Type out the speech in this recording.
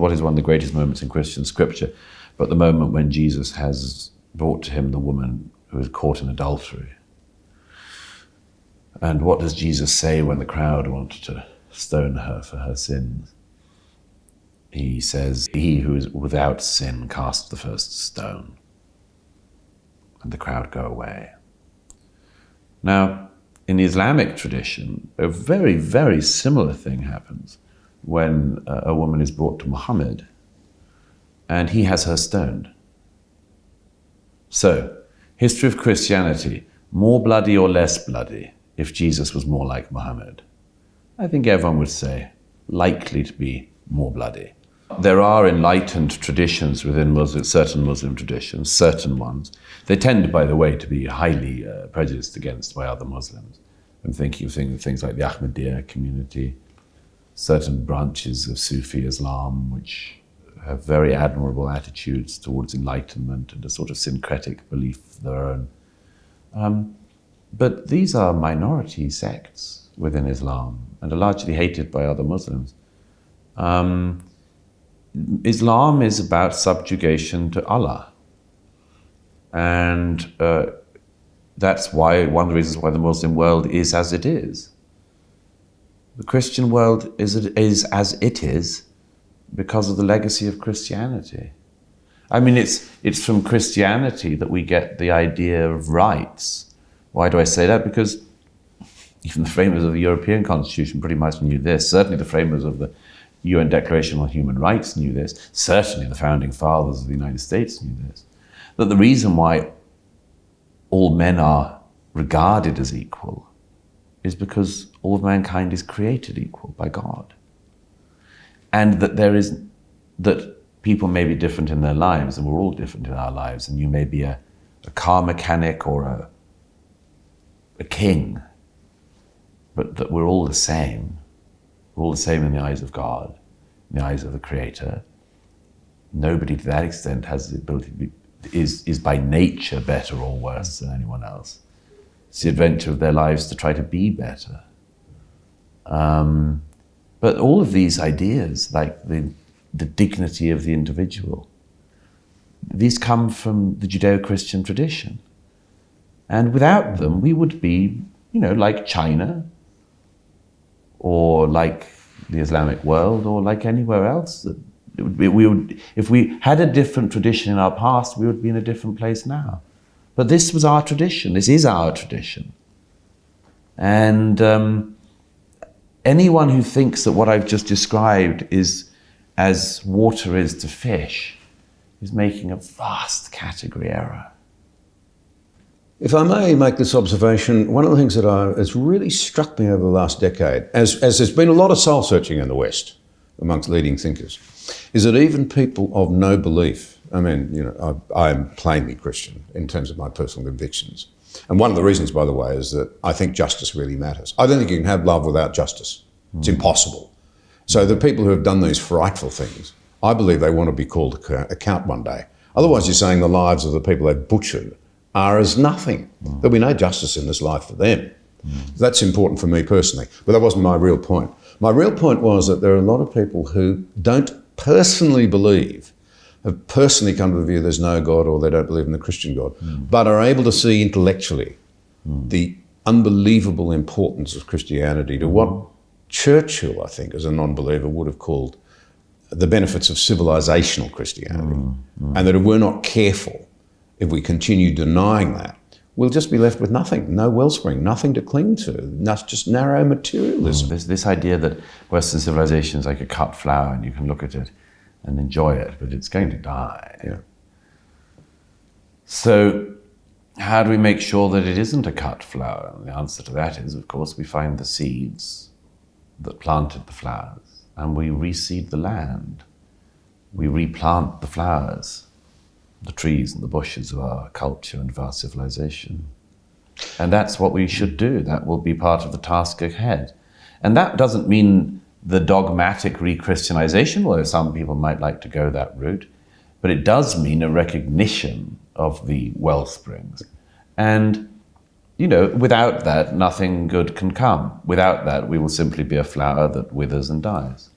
what is one of the greatest moments in Christian scripture, but the moment when Jesus has brought to him the woman who was caught in adultery. And what does Jesus say when the crowd wanted to stone her for her sins? He says, "He who is without sin cast the first stone." And the crowd go away. Now, in the Islamic tradition, a very, very similar thing happens when a woman is brought to Muhammad and he has her stoned. So, history of Christianity, more bloody or less bloody if Jesus was more like Muhammad? I think everyone would say likely to be more bloody. There are enlightened traditions within certain Muslim traditions, certain ones. They tend, by the way, to be highly prejudiced against by other Muslims. I'm thinking of things like the Ahmadiyya community, certain branches of Sufi Islam, which have very admirable attitudes towards enlightenment and a sort of syncretic belief of their own. But these are minority sects within Islam and are largely hated by other Muslims. Islam is about subjugation to Allah. And that's why one of the reasons why the Muslim world is as it is. The Christian world is as it is because of the legacy of Christianity. I mean, it's from Christianity that we get the idea of rights. Why do I say that? Because even the framers of the European Constitution pretty much knew this. Certainly the framers of the UN Declaration on Human Rights knew this. Certainly the founding fathers of the United States knew this. That the reason why all men are regarded as equal is because all of mankind is created equal by God. And that people may be different in their lives, and we're all different in our lives, and you may be a car mechanic or a king, but that we're all the same. We're all the same in the eyes of God, in the eyes of the Creator. Nobody to that extent has the ability to be, is by nature better or worse than anyone else. It's the adventure of their lives to try to be better. But all of these ideas, like the dignity of the individual, these come from the Judeo-Christian tradition. And without them, we would be, like China, or like the Islamic world, or like anywhere else. If we had a different tradition in our past, we would be in a different place now. But this was our tradition. This is our tradition. And anyone who thinks that what I've just described is as water is to fish is making a vast category error. If I may make this observation, one of the things that has really struck me over the last decade, as there's been a lot of soul searching in the West amongst leading thinkers, is that even people of no belief, I am plainly Christian in terms of my personal convictions. And one of the reasons, by the way, is that I think justice really matters. I don't think you can have love without justice. It's impossible. So the people who have done these frightful things, I believe they want to be called to account one day. Otherwise, you're saying the lives of the people they've butchered are as nothing. There'll be no justice in this life for them. That's important for me personally, but that wasn't my real point. My real point was that there are a lot of people who don't personally believe, have personally come to the view there's no God or they don't believe in the Christian God, but are able to see intellectually the unbelievable importance of Christianity to what Churchill, I think, as a non-believer, would have called the benefits of civilizational Christianity. And that if we're not careful, if we continue denying that, we'll just be left with nothing, no wellspring, nothing to cling to, just narrow materialism. This idea that Western civilization is like a cut flower and you can look at it and enjoy it, but it's going to die. Yeah. So how do we make sure that it isn't a cut flower? And the answer to that is, of course, we find the seeds that planted the flowers and we reseed the land. We replant the flowers, the trees and the bushes of our culture and of our civilization. And that's what we should do. That will be part of the task ahead. And that doesn't mean the dogmatic re-Christianization, although some people might like to go that route, but it does mean a recognition of the wellsprings. And, without that, nothing good can come. Without that, we will simply be a flower that withers and dies.